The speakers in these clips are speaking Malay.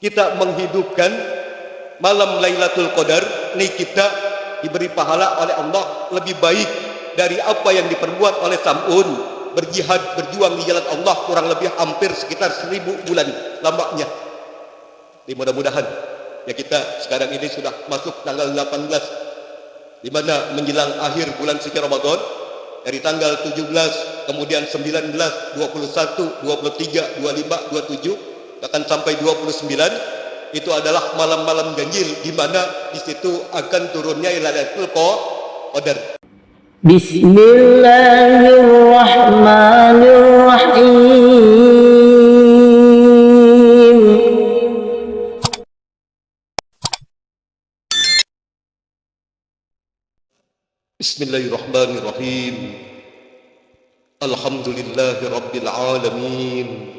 kita menghidupkan malam Lailatul Qadar ini, kita diberi pahala oleh Allah lebih baik dari apa yang diperbuat oleh Sam'un berjihad, berjuang di jalan Allah kurang lebih hampir sekitar 1000 bulan lamanya. Jadi mudah-mudahan ya, kita sekarang ini sudah masuk tanggal 18, di mana menjelang akhir bulan suci Ramadan, dari tanggal 17, kemudian 19, 21, 23, 25, 27, akan sampai 29, itu adalah malam-malam ganjil, di mana di situ akan turunnya Lailatul Qadar. Bismillahirrahmanirrahim. Bismillahirrahmanirrahim. Alhamdulillahi Rabbil Alamin.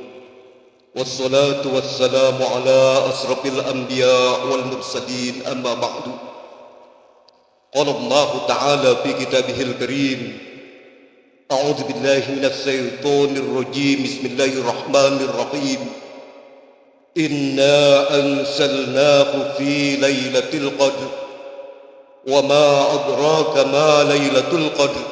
Wassalatu wassalamu ala asrafil anbiya wal mursalin, amma ba'du. Qala Allah Ta'ala fi kitabihil karim, a'udzu billahi minas syaitonir rajim. Bismillahirrahmanirrahim. Inna anzalnahu fi lailatul qadr wa ma adraka ma lailatul qadr.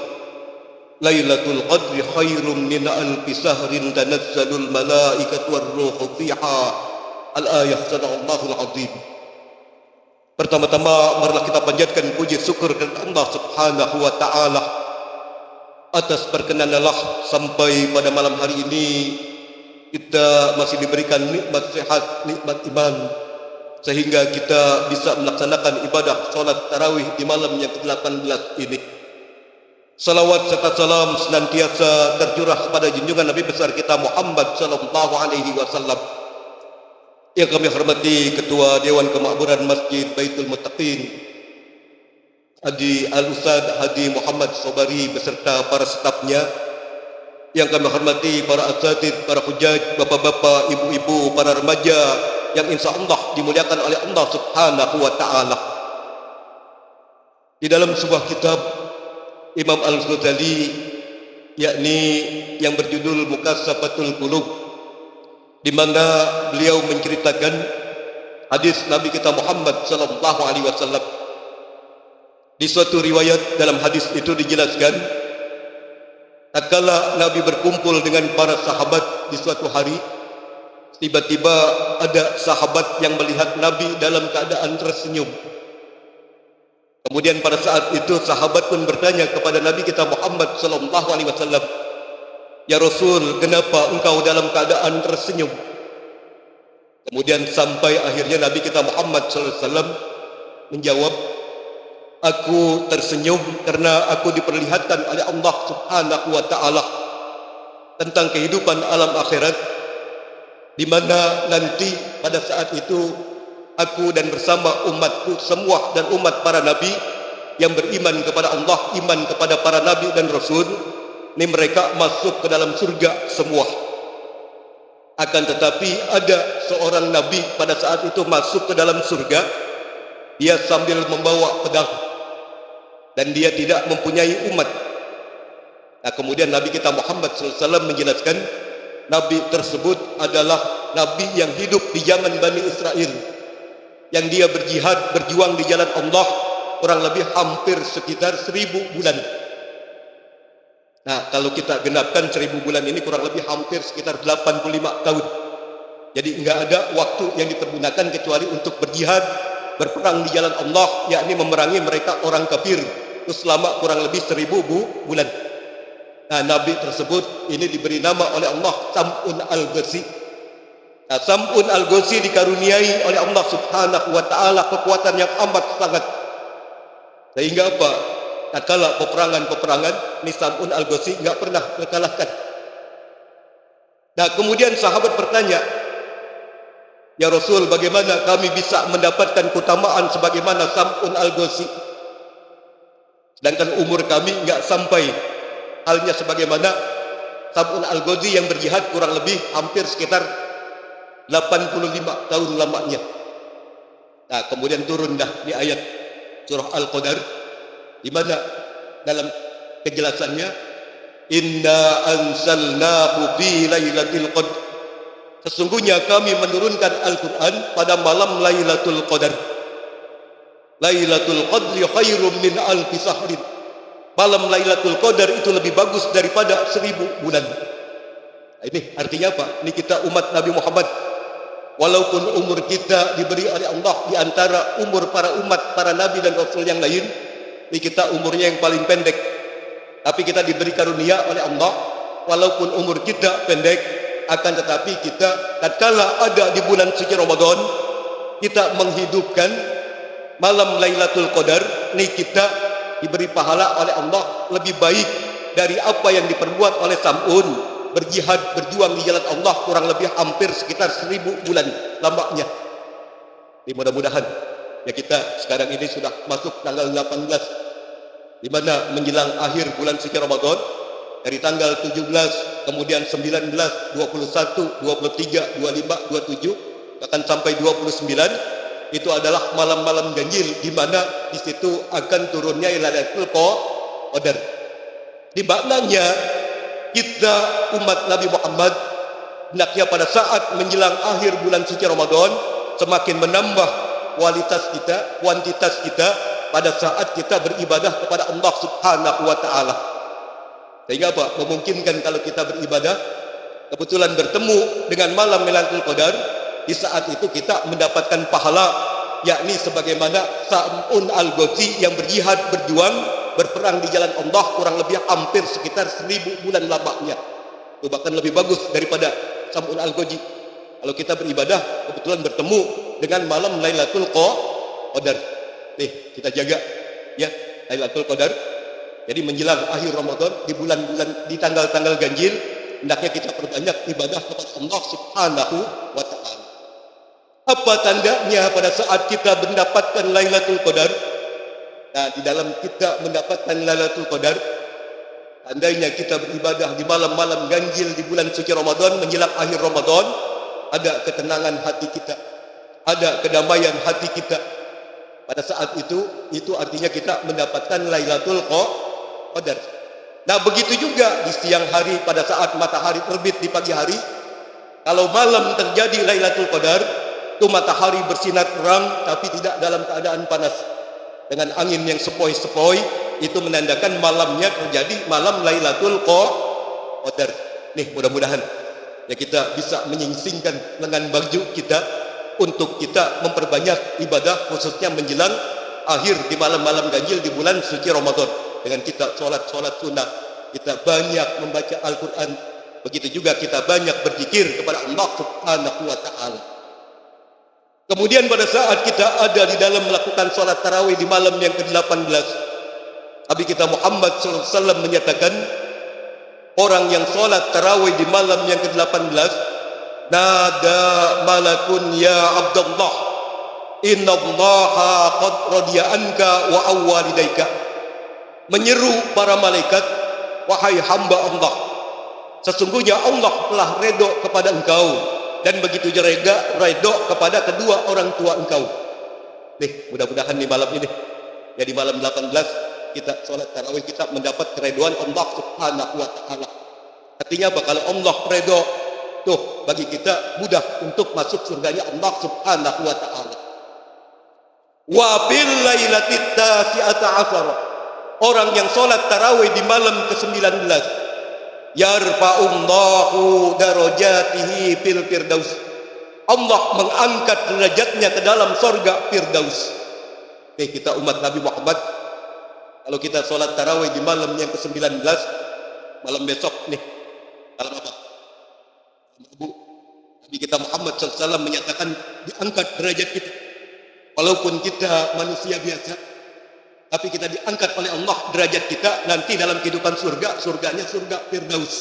Lailatul qadri khairum min alfi sahrin tanazzalul malaikatu war-ruhu fiha. Al-ayah. Sadaqallahul azim. Pertama-tama marilah kita panjatkan puji syukur kepada Allah Subhanahu wa taala atas perkenan Allah sampai pada malam hari ini kita masih diberikan nikmat sehat, nikmat iman, sehingga kita bisa melaksanakan ibadah salat tarawih di malam yang ke-18 ini. Salawat serta salam senantiasa tercurah kepada junjungan Nabi besar kita Muhammad sallallahu alaihi wasallam. Yang kami hormati Ketua Dewan Kemakmuran Masjid Baitul Muttaqin Haji Al-Ustaz Haji Muhammad Sobari beserta para stafnya. Yang kami hormati para asatid, para hujaj, bapak-bapak, ibu-ibu, para remaja yang insya Allah dimuliakan oleh Allah Subhanahu wa ta'ala. Di dalam sebuah kitab Imam Al-Ghazali, yakni yang berjudul Mukassafatul Qulub, di mana beliau menceritakan hadis Nabi kita Muhammad sallallahu alaihi wasallam. Di suatu riwayat dalam hadis itu dijelaskan, tatkala Nabi berkumpul dengan para sahabat di suatu hari, tiba-tiba ada sahabat yang melihat Nabi dalam keadaan tersenyum. Kemudian pada saat itu sahabat pun bertanya kepada Nabi kita Muhammad sallallahu alaihi wasallam, "Ya Rasul, kenapa engkau dalam keadaan tersenyum?" Kemudian sampai akhirnya Nabi kita Muhammad sallallahu alaihi wasallam menjawab, "Aku tersenyum karena aku diperlihatkan oleh Allah Subhanahu wa taala tentang kehidupan alam akhirat, di mana nanti pada saat itu aku dan bersama umatku semua dan umat para nabi yang beriman kepada Allah, iman kepada para nabi dan rasul, ini mereka masuk ke dalam surga semua. Akan tetapi ada seorang nabi pada saat itu masuk ke dalam surga, dia sambil membawa pedang dan dia tidak mempunyai umat." Nah, kemudian Nabi kita Muhammad SAW menjelaskan, nabi tersebut adalah nabi yang hidup di zaman Bani Israel, yang dia berjihad, berjuang di jalan Allah kurang lebih hampir sekitar 1000 bulan. Nah, kalau kita genapkan 1000 bulan ini kurang lebih hampir sekitar 85 tahun. Jadi enggak ada waktu yang dipergunakan kecuali untuk berjihad, berperang di jalan Allah, yakni memerangi mereka orang kafir, itu selama kurang lebih 1000 bulan. Nah, nabi tersebut ini diberi nama oleh Allah Sam'un Al-Ghazi. Nah, Sam'un Al-Ghazi dikaruniai oleh Allah Subhanahu wa ta'ala kekuatan yang amat sangat, sehingga apa? Tatkala peperangan-peperangan, ini Sam'un Al-Ghazi enggak pernah terkalahkan. Nah, kemudian sahabat bertanya, "Ya Rasul, bagaimana kami bisa mendapatkan keutamaan sebagaimana Sam'un Al-Ghazi? Sedangkan umur kami enggak sampai halnya sebagaimana Sam'un Al-Ghazi yang berjihad kurang lebih hampir sekitar 85 tahun lamanya." Nah, kemudian turun dah di ayat surah Al-Qadar, di mana dalam kejelasannya, "Inna anzalnahu fi lailatul qadr." Sesungguhnya kami menurunkan Al-Quran pada malam Lailatul Qadar. Lailatul Qadri khairum min alfi sahrin. Malam Lailatul Qadar itu lebih bagus daripada 1000 bulan. Nah, ini artinya apa? Ini kita umat Nabi Muhammad. Walaupun umur kita diberi oleh Allah di antara umur para umat, para nabi dan rasul yang lain, ini kita umurnya yang paling pendek. Tapi kita diberi karunia oleh Allah, walaupun umur kita pendek, akan tetapi kita tatkala ada di bulan suci Ramadan, kita menghidupkan malam Lailatul Qadar. Ini kita diberi pahala oleh Allah lebih baik dari apa yang diperbuat oleh Sam'un, berjihad, berjuang di jalan Allah kurang lebih hampir sekitar 1000 bulan lamanya. Jadi mudah-mudahan ya kita sekarang ini sudah masuk tanggal 18, di mana menjelang akhir bulan suci Ramadan, dari tanggal 17, kemudian 19, 21, 23, 25, 27, akan sampai 29, itu adalah malam-malam ganjil, di mana di situ akan turunnya Lailatul Qadar. Di maknanya kita umat Nabi Muhammad hendaknya pada saat menjelang akhir bulan suci Ramadan semakin menambah kuantitas kita pada saat kita beribadah kepada Allah Subhanahu wa taala. Sehingga apa? Memungkinkan kalau kita beribadah kebetulan bertemu dengan malam Lailatul Qadar, di saat itu kita mendapatkan pahala, yakni sebagaimana Sam'un al-Ghazi yang berjihad, berjuang, berperang di jalan Allah kurang lebih hampir sekitar 1000 bulan lamanya. Itu bahkan lebih bagus daripada Sam'un al-Ghazi. Kalau kita beribadah kebetulan bertemu dengan malam Lailatul Qadar. Nih, kita jaga ya Lailatul Qadar. Jadi menjelang akhir Ramadan, di bulan-bulan, di tanggal-tanggal ganjil, hendaknya kita perbanyak ibadah kepada Allah Subhanahu wa taala. Apa tandanya pada saat kita mendapatkan Lailatul Qadar? Nah, di dalam kita mendapatkan Lailatul Qadar, tandanya kita beribadah di malam-malam ganjil di bulan suci Ramadan, menjelang akhir Ramadan, ada ketenangan hati kita, ada kedamaian hati kita. Pada saat itu artinya kita mendapatkan Lailatul Qadar. Nah, begitu juga di siang hari pada saat matahari terbit di pagi hari. Kalau malam terjadi Lailatul Qadar, itu matahari bersinar terang tapi tidak dalam keadaan panas. Dengan angin yang sepoi-sepoi, itu menandakan malamnya terjadi malam Lailatul Qadar. Nih, mudah-mudahan ya kita bisa menyingsingkan lengan baju kita untuk kita memperbanyak ibadah, khususnya menjelang akhir di malam-malam ganjil di bulan suci Ramadan. Dengan kita sholat sunnah, kita banyak membaca Al-Quran, begitu juga kita banyak berzikir kepada Allah Subhanahu wa ta'ala. Kemudian pada saat kita ada di dalam melakukan sholat tarawih di malam yang ke-18, Nabi kita Muhammad SAW menyatakan, orang yang sholat tarawih di malam yang ke-18, nada malakun ya Abdullah, inna allaha qad radiya anka wa awwalidaika. Menyeru para malaikat, wahai hamba Allah, sesungguhnya Allah telah redha kepada engkau, dan begitu juga redha kepada kedua orang tua engkau. Nih, mudah-mudahan di malam ini, ya di malam 18, kita sholat tarawih, kita mendapat keredoan Allah Subhanahu wa ta'ala. Artinya apa? Kalau Allah redha, tuh bagi kita mudah untuk masuk surganya Allah Subhanahu wa ta'ala. Wa bil lailatit tasi'ata asyara, orang yang sholat tarawih di malam ke-19, yarfa'ullahu darajatihi fil firdaus, Allah mengangkat derajatnya ke dalam surga firdaus. Oke, kita umat Nabi Muhammad, kalau kita sholat tarawih di malam yang ke-19, malam besok nih, malam apa? Nabi kita Muhammad SAW menyatakan diangkat derajat kita. Walaupun kita manusia biasa, tapi kita diangkat oleh Allah derajat kita nanti dalam kehidupan surga, surganya surga Firdaus.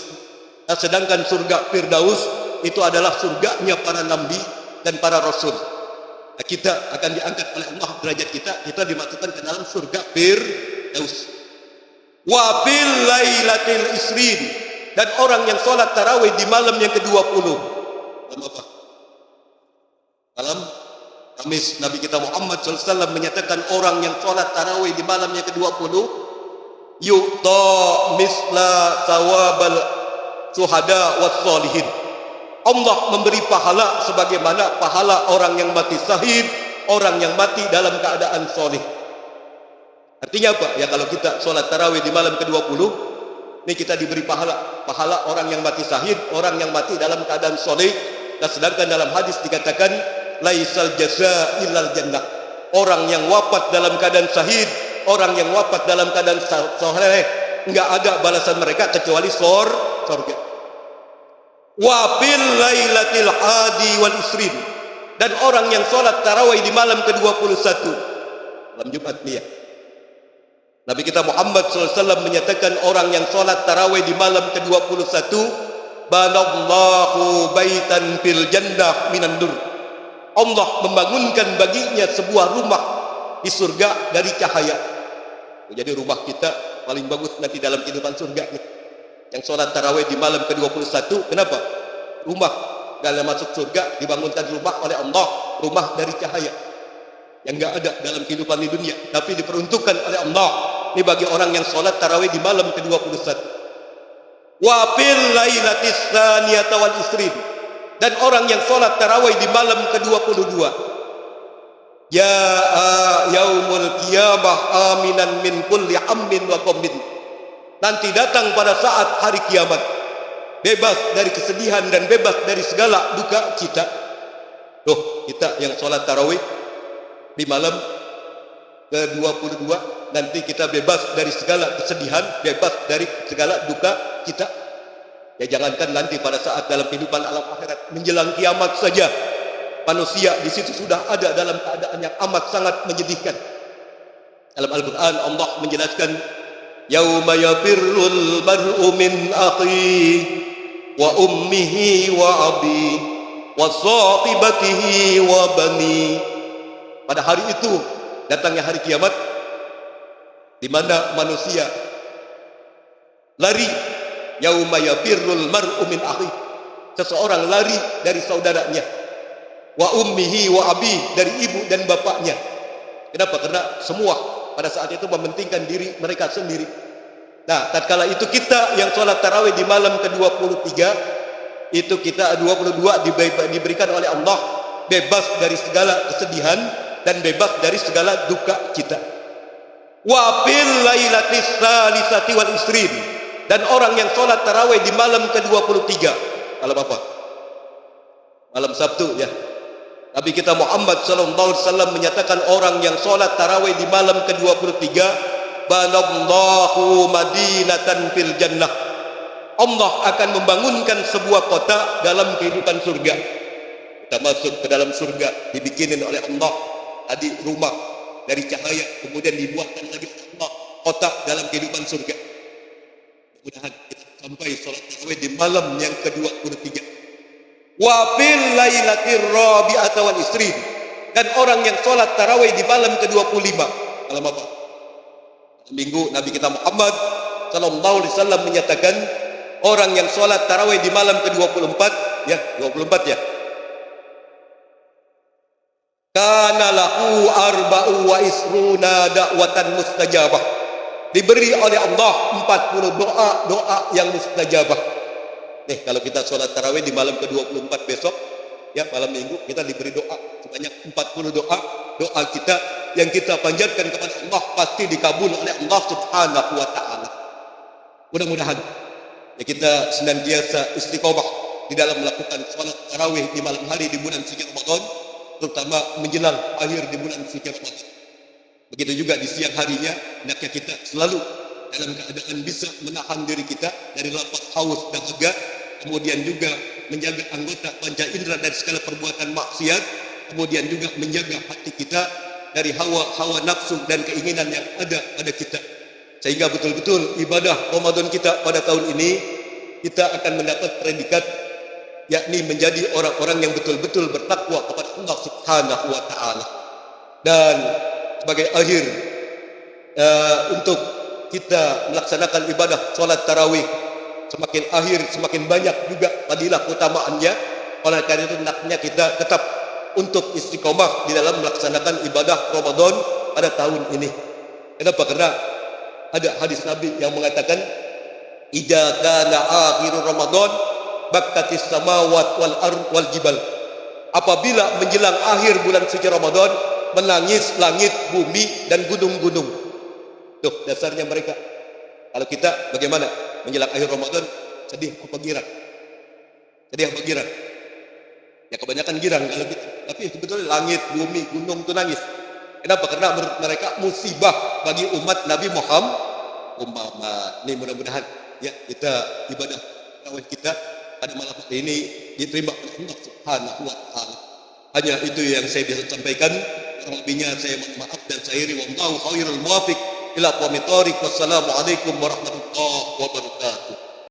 Nah, sedangkan surga Firdaus itu adalah surganya para nabi dan para rasul. Nah, kita akan diangkat oleh Allah derajat kita dimasukkan ke dalam surga Firdaus. Wa bil lailatil isrin, dan orang yang sholat tarawih di malam yang ke-20. Malam apa? Malam Kamis. Nabi kita Muhammad SAW menyatakan orang yang sholat tarawih di malam yang ke-20 yu'ta misla thawabal suhada was solihin, Allah memberi pahala sebagaimana pahala orang yang mati syahid, orang yang mati dalam keadaan soleh. Artinya apa? Ya kalau kita sholat tarawih di malam ke-20, ini kita diberi pahala. Pahala orang yang mati syahid, orang yang mati dalam keadaan soleh. Dan sedangkan dalam hadis dikatakan, laisal jaza illal jannah. Orang yang wafat dalam keadaan syahid, orang yang wafat dalam keadaan soleh, enggak ada balasan mereka kecuali surga. Wa fil lailatil hadi wal isrin. Dan orang yang sholat tarawih di malam ke-21, malam Jumat nih ya, Nabi kita Muhammad SAW menyatakan orang yang sholat tarawih di malam ke-21, banallahu baitan fil jannah minan nur. Allah membangunkan baginya sebuah rumah di surga dari cahaya. Jadi rumah kita paling bagus nanti dalam kehidupan surga nih. Yang sholat tarawih di malam ke-21, kenapa? Rumah dalam masuk surga dibangunkan rumah oleh Allah, rumah dari cahaya yang enggak ada dalam kehidupan di dunia, tapi diperuntukkan oleh Allah. Ini bagi orang yang sholat tarawih di malam ke-21. Wa fil lailatis tsaniyati wal isrin. Dan orang yang sholat tarawih di malam ke-22. Ya yaumul qiyamah aminan min kulli ammin wa qammin. Nanti datang pada saat hari kiamat, bebas dari kesedihan dan bebas dari segala duka cita. Tuh, kita yang sholat tarawih di malam ke-22, nanti kita bebas dari segala kesedihan, bebas dari segala duka cita. Ya jangankan nanti pada saat dalam kehidupan alam akhirat, menjelang kiamat saja manusia di situ sudah ada dalam keadaan yang amat sangat menyedihkan. Dalam Al-Quran Allah menjelaskan, yauma yafirrul mar'u min akhi wa ummihi wa abi wa sahibatihi wa bani. Pada hari itu datangnya hari kiamat, di mana manusia lari. Yauma yafirrul mar'u min akhi, seseorang lari dari saudaranya, wa ummihi wa abi, dari ibu dan bapaknya. Kenapa? Karena semua pada saat itu mementingkan diri mereka sendiri. Nah, tatkala itu kita yang sholat tarawih di malam ke-23, itu kita 22 diberikan oleh Allah bebas dari segala kesedihan dan bebas dari segala duka cita. Wa fil lailatis salisati wal isrin. Dan orang yang sholat tarawih di malam ke-23, malam apa? Malam Sabtu ya. Nabi kita Muhammad SAW menyatakan orang yang sholat tarawih di malam ke-23, banallahu madinatan fil jannah. Allah akan membangunkan sebuah kota dalam kehidupan surga. Kita masuk ke dalam surga, dibikinin oleh Allah tadi rumah dari cahaya, kemudian dibuatkan lagi Allah kota dalam kehidupan surga. Mudah-mudahan kita sampai sholat tarawih di malam yang ke-23. Wa fil lailatir rabi'ati wal isrin. Dan orang yang sholat tarawih di malam ke-25, malam apa? Minggu Nabi kita Muhammad sallallahu alaihi wasallam menyatakan orang yang sholat tarawih di malam ke-24, ya 24 ya, kana lahu arba'u wa isruna da'watan mustajabah. Diberi oleh Allah 40 doa yang mustajabah. Nih, kalau kita sholat tarawih di malam ke-24 besok, ya malam minggu, kita diberi doa sebanyak 40 doa kita yang kita panjatkan kepada Allah pasti dikabul oleh Allah Subhanahu wa taala. Mudah-mudahan ya kita senantiasa istiqomah di dalam melakukan sholat tarawih di malam hari di bulan suci Ramadan, terutama menjelang akhir di bulan suci Ramadan. Begitu juga di siang harinya, hendaknya kita selalu dalam keadaan bisa menahan diri kita dari lapar, haus, dahaga, kemudian juga menjaga anggota panca indera dari segala perbuatan maksiat, kemudian juga menjaga hati kita dari hawa nafsu dan keinginan yang ada pada kita, sehingga betul-betul ibadah Ramadan kita pada tahun ini kita akan mendapat predikat, yakni menjadi orang-orang yang betul-betul bertakwa kepada Allah Subhanahu wa taala. Dan sebagai akhir untuk kita melaksanakan ibadah sholat tarawih, semakin akhir semakin banyak juga fadilah utamaannya. Oleh karena itu hendaknya kita tetap untuk istiqomah di dalam melaksanakan ibadah Ramadan pada tahun ini. Kenapa? Karena ada hadis Nabi yang mengatakan, idza kana akhir Ramadan bakkatis samawat wal ard wal jibal. Apabila menjelang akhir bulan suci Ramadan, menangis langit, bumi dan gunung-gunung. Tuh dasarnya mereka. Kalau kita bagaimana? Menjelang akhir Ramadan sedih apa girang? Sedih apa girang? Ya kebanyakan girang kalau gitu. Tapi sebetulnya langit, bumi, gunung itu nangis. Kenapa? Karena menurut mereka musibah bagi umat Nabi Muhammad. Ini mudah-mudahan ya kita ibadah tarawih kita pada malam hari ini diterima oleh Allah Subhanahu wa taala. Hanya itu yang saya bisa sampaikan. Kurang lebihnya saya mohon maaf dan saya akhiri wallahu khairul muwafiq ila aqwamit thoriq. Wassalamualaikum warahmatullahi wabarakatuh.